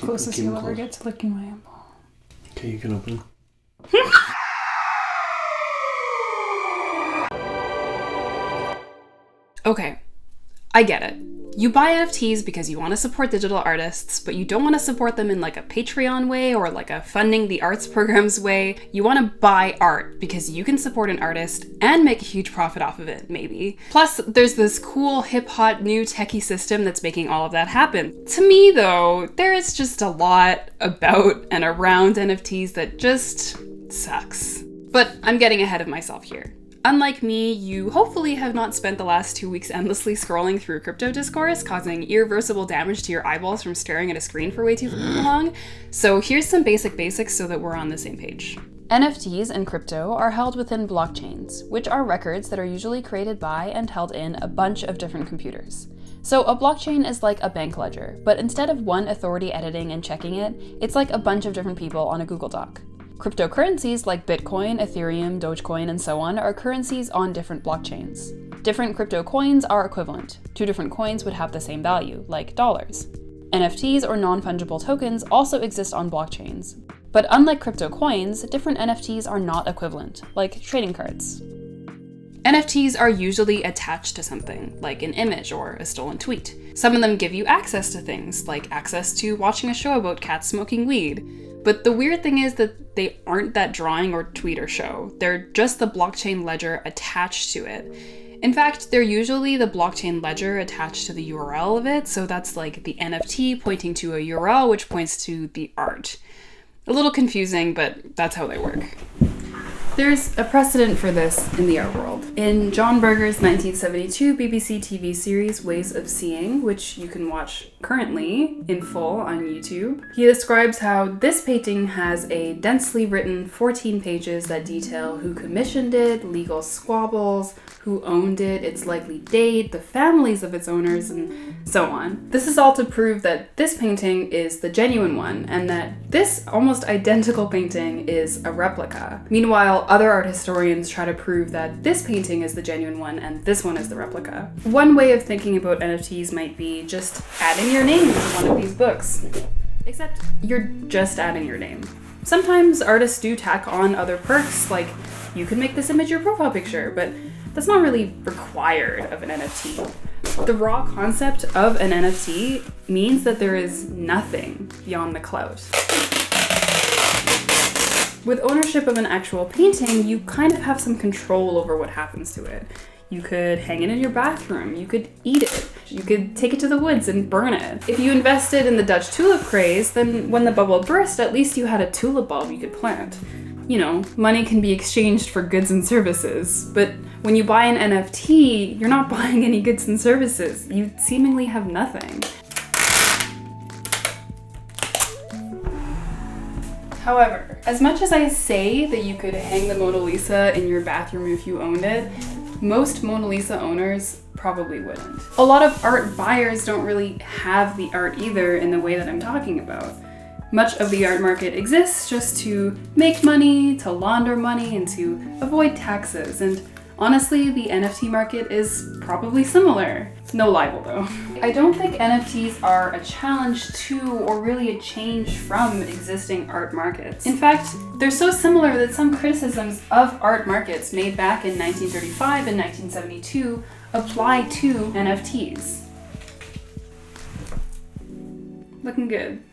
Closest you'll ever get to licking my eyeball. Okay, you can open. Okay, I get it. You buy NFTs because you want to support digital artists, but you don't want to support them in like a Patreon way or like a funding the arts programs way. You want to buy art because you can support an artist and make a huge profit off of it, maybe. Plus, there's this cool, hip-hot, new techie system that's making all of that happen. To me, though, there is just a lot about and around NFTs that just sucks. But I'm getting ahead of myself here. Unlike me, you hopefully have not spent the last 2 weeks endlessly scrolling through crypto discourse, causing irreversible damage to your eyeballs from staring at a screen for way too long. So here's some basics so that we're on the same page. NFTs and crypto are held within blockchains, which are records that are usually created by and held in a bunch of different computers. So a blockchain is like a bank ledger, but instead of one authority editing and checking it, it's like a bunch of different people on a Google Doc. Cryptocurrencies like Bitcoin, Ethereum, Dogecoin, and so on are currencies on different blockchains. Different crypto coins are equivalent. Two different coins would have the same value, like dollars. NFTs or non-fungible tokens also exist on blockchains. But unlike crypto coins, different NFTs are not equivalent, like trading cards. NFTs are usually attached to something, like an image or a stolen tweet. Some of them give you access to things, like access to watching a show about cats smoking weed. But the weird thing is that they aren't that drawing or tweet or show. They're just the blockchain ledger attached to it. In fact, they're usually the blockchain ledger attached to the URL of it, so that's like the NFT pointing to a URL which points to the art. A little confusing, but that's how they work. There's a precedent for this in the art world. In John Berger's 1972 BBC TV series Ways of Seeing, which you can watch currently in full on YouTube, he describes how this painting has a densely written 14 pages that detail who commissioned it, legal squabbles, who owned it, its likely date, the families of its owners, and so on. This is all to prove that this painting is the genuine one, and that this almost identical painting is a replica. Meanwhile, other art historians try to prove that this painting is the genuine one and this one is the replica. One way of thinking about NFTs might be just adding your name to one of these books. Except you're just adding your name. Sometimes artists do tack on other perks, like you can make this image your profile picture, but that's not really required of an NFT. The raw concept of an NFT means that there is nothing beyond the clout. With ownership of an actual painting, you kind of have some control over what happens to it. You could hang it in your bathroom, you could eat it, you could take it to the woods and burn it. If you invested in the Dutch tulip craze, then when the bubble burst, at least you had a tulip bulb you could plant. You know, money can be exchanged for goods and services, but when you buy an NFT, you're not buying any goods and services. You seemingly have nothing. However, as much as I say that you could hang the Mona Lisa in your bathroom if you owned it, most Mona Lisa owners probably wouldn't. A lot of art buyers don't really have the art either in the way that I'm talking about. Much of the art market exists just to make money, to launder money, and to avoid taxes, and honestly, the NFT market is probably similar. No libel though. I don't think NFTs are a challenge to or really a change from existing art markets. In fact, they're so similar that some criticisms of art markets made back in 1935 and 1972 apply to NFTs. Looking good.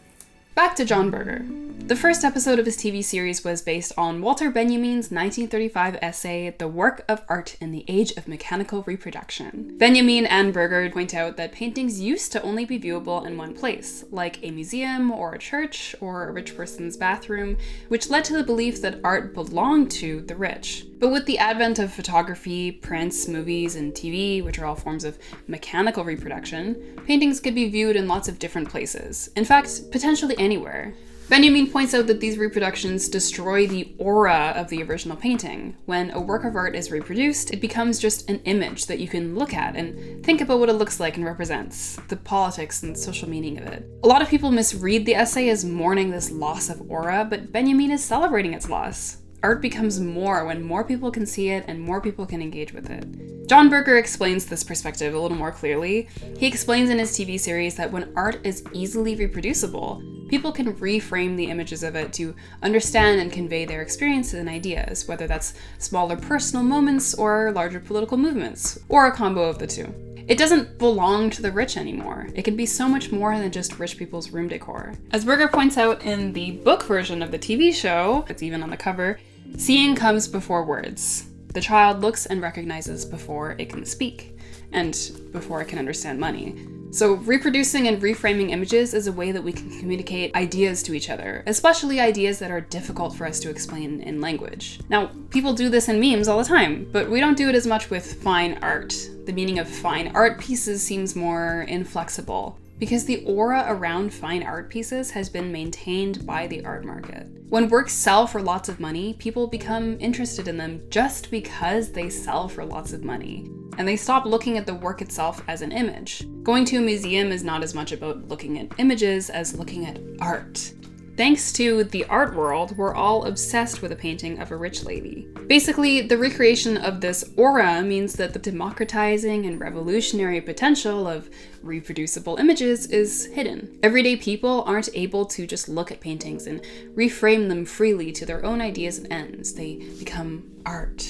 Back to John Berger. The first episode of his TV series was based on Walter Benjamin's 1935 essay, The Work of Art in the Age of Mechanical Reproduction. Benjamin and Berger point out that paintings used to only be viewable in one place, like a museum or a church or a rich person's bathroom, which led to the belief that art belonged to the rich. But with the advent of photography, prints, movies, and TV, which are all forms of mechanical reproduction, paintings could be viewed in lots of different places. In fact, potentially anywhere. Benjamin points out that these reproductions destroy the aura of the original painting. When a work of art is reproduced, it becomes just an image that you can look at and think about what it looks like and represents, the politics and social meaning of it. A lot of people misread the essay as mourning this loss of aura, but Benjamin is celebrating its loss. Art becomes more when more people can see it and more people can engage with it. John Berger explains this perspective a little more clearly. He explains in his TV series that when art is easily reproducible, people can reframe the images of it to understand and convey their experiences and ideas, whether that's smaller personal moments or larger political movements, or a combo of the two. It doesn't belong to the rich anymore. It can be so much more than just rich people's room decor. As Berger points out in the book version of the TV show, it's even on the cover, seeing comes before words. The child looks and recognizes before it can speak, and before it can understand money. So reproducing and reframing images is a way that we can communicate ideas to each other, especially ideas that are difficult for us to explain in language. Now, people do this in memes all the time, but we don't do it as much with fine art. The meaning of fine art pieces seems more inflexible, because the aura around fine art pieces has been maintained by the art market. When works sell for lots of money, people become interested in them just because they sell for lots of money, and they stop looking at the work itself as an image. Going to a museum is not as much about looking at images as looking at art. Thanks to the art world, we're all obsessed with a painting of a rich lady. Basically, the recreation of this aura means that the democratizing and revolutionary potential of reproducible images is hidden. Everyday people aren't able to just look at paintings and reframe them freely to their own ideas and ends. They become art.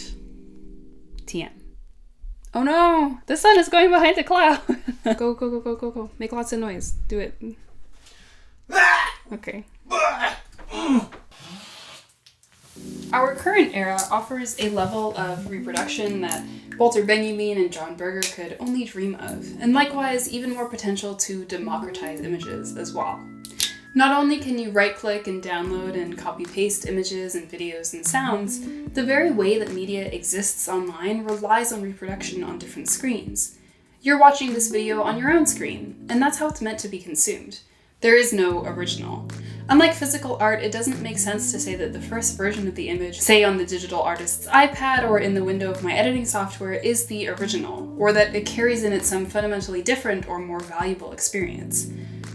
TM. Oh no! The sun is going behind a cloud! Go, go, go, go, go, go. Make lots of noise. Do it. Okay. Our current era offers a level of reproduction that Walter Benjamin and John Berger could only dream of, and likewise even more potential to democratize images as well. Not only can you right-click and download and copy-paste images and videos and sounds, the very way that media exists online relies on reproduction on different screens. You're watching this video on your own screen, and that's how it's meant to be consumed. There is no original. Unlike physical art, it doesn't make sense to say that the first version of the image, say on the digital artist's iPad or in the window of my editing software, is the original, or that it carries in it some fundamentally different or more valuable experience.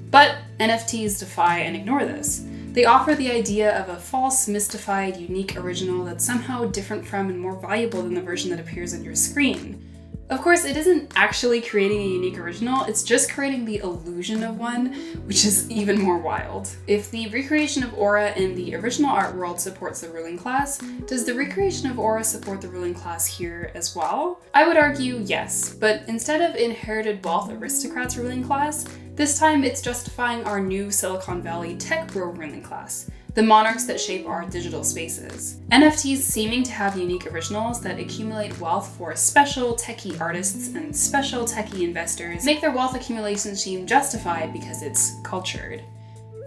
But NFTs defy and ignore this. They offer the idea of a false, mystified, unique original that's somehow different from and more valuable than the version that appears on your screen. Of course, it isn't actually creating a unique original, it's just creating the illusion of one, which is even more wild. If the recreation of aura in the original art world supports the ruling class, does the recreation of aura support the ruling class here as well? I would argue yes, but instead of inherited wealth aristocrats ruling class, this time it's justifying our new Silicon Valley tech bro ruling class. The monarchs that shape our digital spaces. NFTs seeming to have unique originals that accumulate wealth for special techie artists and special techie investors make their wealth accumulation seem justified because it's cultured.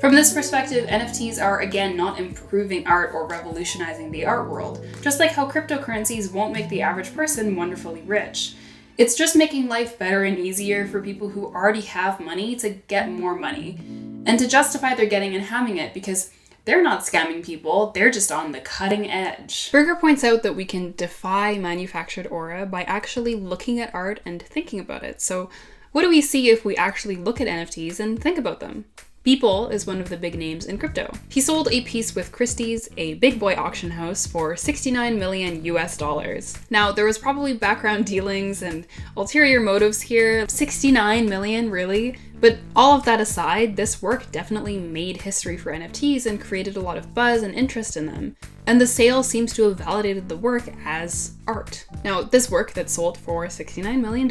From this perspective, NFTs are again not improving art or revolutionizing the art world, just like how cryptocurrencies won't make the average person wonderfully rich. It's just making life better and easier for people who already have money to get more money, and to justify their getting and having it because they're not scamming people, they're just on the cutting edge. Berger points out that we can defy manufactured aura by actually looking at art and thinking about it. So what do we see if we actually look at NFTs and think about them? Beeple is one of the big names in crypto. He sold a piece with Christie's, a big boy auction house, for $69 million US. Now, there was probably background dealings and ulterior motives here. 69 million, really? But all of that aside, this work definitely made history for NFTs and created a lot of buzz and interest in them. And the sale seems to have validated the work as art. Now, this work that sold for $69 million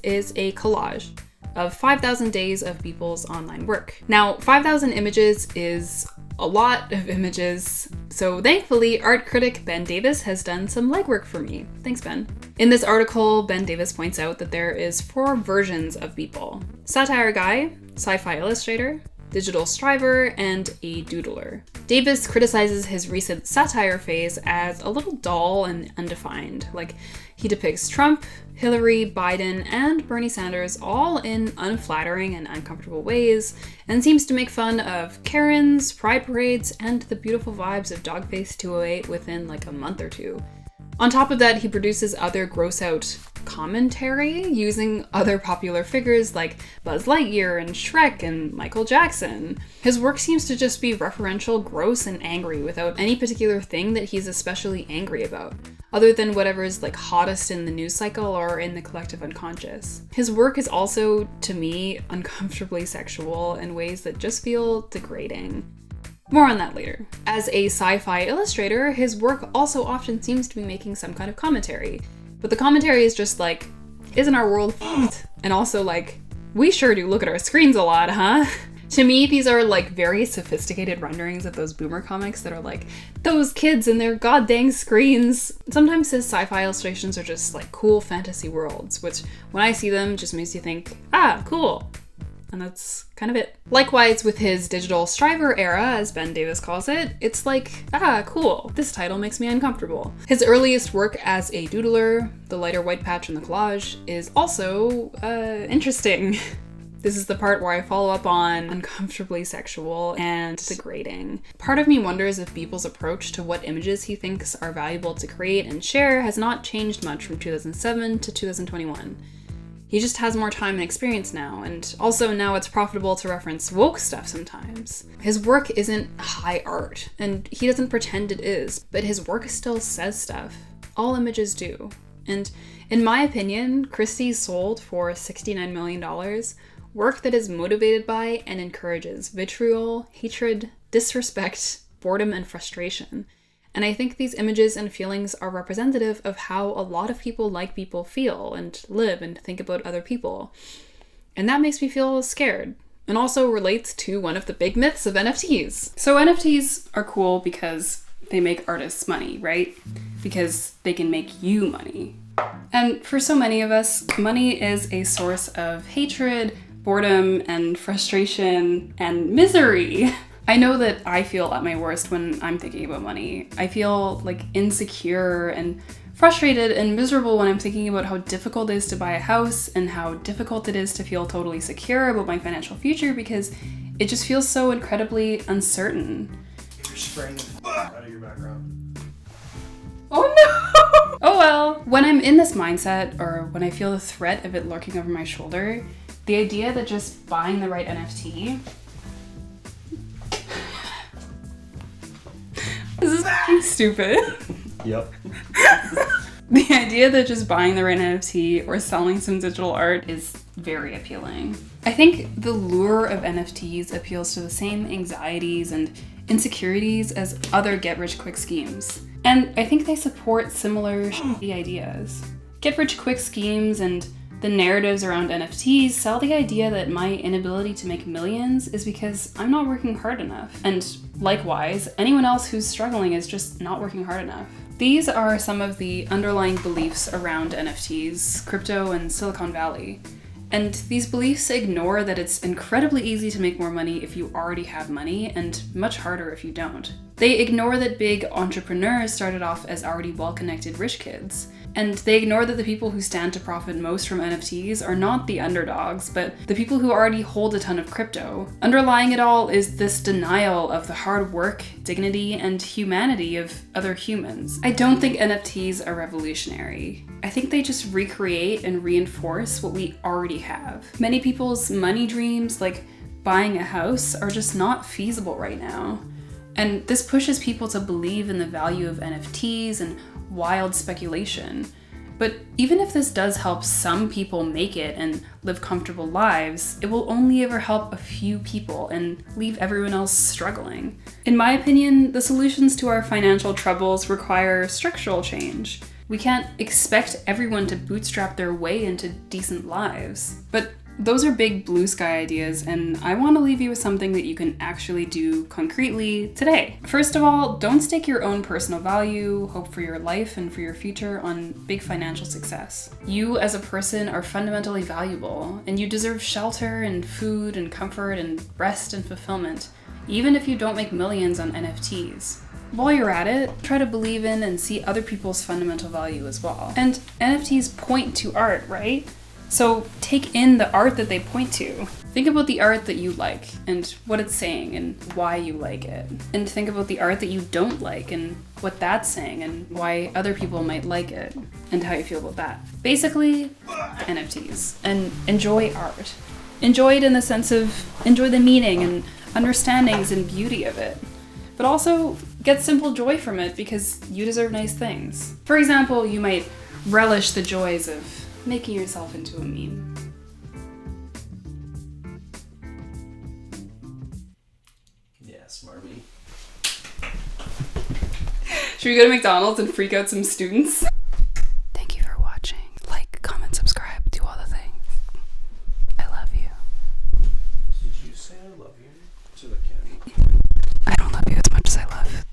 is a collage of 5,000 days of Beeple's online work. Now, 5,000 images is a lot of images, so thankfully art critic Ben Davis has done some legwork for me. Thanks, Ben. In this article, Ben Davis points out that there is 4 versions of Beeple: satire guy, sci-fi illustrator, digital striver, and a doodler. Davis criticizes his recent satire phase as a little dull and undefined. Like, he depicts Trump, Hillary, Biden, and Bernie Sanders all in unflattering and uncomfortable ways, and seems to make fun of Karens, pride parades, and the beautiful vibes of Dogface 208 within like a month or two. On top of that, he produces other gross out commentary using other popular figures like Buzz Lightyear and Shrek and Michael Jackson. His work seems to just be referential, gross, and angry without any particular thing that he's especially angry about, other than whatever's like hottest in the news cycle or in the collective unconscious. His work is also, to me, uncomfortably sexual in ways that just feel degrading. More on that later. As a sci-fi illustrator, his work also often seems to be making some kind of commentary. But the commentary is just like, isn't our world fucked? And also like, we sure do look at our screens a lot, huh? To me, these are like very sophisticated renderings of those boomer comics that are like, those kids and their goddamn screens. Sometimes his sci-fi illustrations are just like cool fantasy worlds, which when I see them just makes you think, ah, cool. And that's kind of it. Likewise with his digital striver era, as Ben Davis calls it, it's like, ah, cool, this title makes me uncomfortable. His earliest work as a doodler, the lighter white patch and the collage, is also, interesting. This is the part where I follow up on uncomfortably sexual and degrading. Part of me wonders if Beeple's approach to what images he thinks are valuable to create and share has not changed much from 2007 to 2021. He just has more time and experience now, and also now it's profitable to reference woke stuff sometimes. His work isn't high art, and he doesn't pretend it is, but his work still says stuff. All images do. And in my opinion, Christie sold for $69 million work that is motivated by and encourages vitriol, hatred, disrespect, boredom, and frustration. And I think these images and feelings are representative of how a lot of people like Beeple feel and live and think about other people. And that makes me feel scared, and also relates to one of the big myths of NFTs. So NFTs are cool because they make artists money, right? Because they can make you money. And for so many of us, money is a source of hatred, boredom, and frustration, and misery. I know that I feel at my worst when I'm thinking about money. I feel like insecure and frustrated and miserable when I'm thinking about how difficult it is to buy a house and how difficult it is to feel totally secure about my financial future because it just feels so incredibly uncertain. You're spraying out of your background. Oh no! Oh well. When I'm in this mindset or when I feel the threat of it lurking over my shoulder, the idea that just buying the right NFT This is stupid. Yep. The idea that just buying the right NFT or selling some digital art is very appealing. I think the lure of NFTs appeals to the same anxieties and insecurities as other get-rich-quick schemes. And I think they support similar shitty ideas. Get-rich-quick schemes and the narratives around NFTs sell the idea that my inability to make millions is because I'm not working hard enough. And likewise, anyone else who's struggling is just not working hard enough. These are some of the underlying beliefs around NFTs, crypto, and Silicon Valley. And these beliefs ignore that it's incredibly easy to make more money if you already have money, and much harder if you don't. They ignore that big entrepreneurs started off as already well-connected rich kids. And they ignore that the people who stand to profit most from NFTs are not the underdogs, but the people who already hold a ton of crypto. Underlying it all is this denial of the hard work, dignity, and humanity of other humans. I don't think NFTs are revolutionary. I think they just recreate and reinforce what we already have. Many people's money dreams, like buying a house, are just not feasible right now. And this pushes people to believe in the value of NFTs and wild speculation. But even if this does help some people make it and live comfortable lives, it will only ever help a few people and leave everyone else struggling. In my opinion, the solutions to our financial troubles require structural change. We can't expect everyone to bootstrap their way into decent lives. But those are big blue sky ideas, and I want to leave you with something that you can actually do concretely today. First of all, don't stake your own personal value, hope for your life, and for your future on big financial success. You as a person are fundamentally valuable, and you deserve shelter and food and comfort and rest and fulfillment, even if you don't make millions on NFTs. While you're at it, try to believe in and see other people's fundamental value as well. And NFTs point to art, right? So take in the art that they point to. Think about the art that you like and what it's saying and why you like it. And think about the art that you don't like and what that's saying and why other people might like it and how you feel about that. Basically, NFTs. And enjoy art. Enjoy it in the sense of enjoy the meaning and understandings and beauty of it. But also get simple joy from it because you deserve nice things. For example, you might relish the joys of making yourself into a meme. Smarmy. Should we go to McDonald's and freak out some students? Thank you for watching. Like, comment, subscribe, do all the things. I love you. Did you say I love you to the camera? I don't love you as much as I love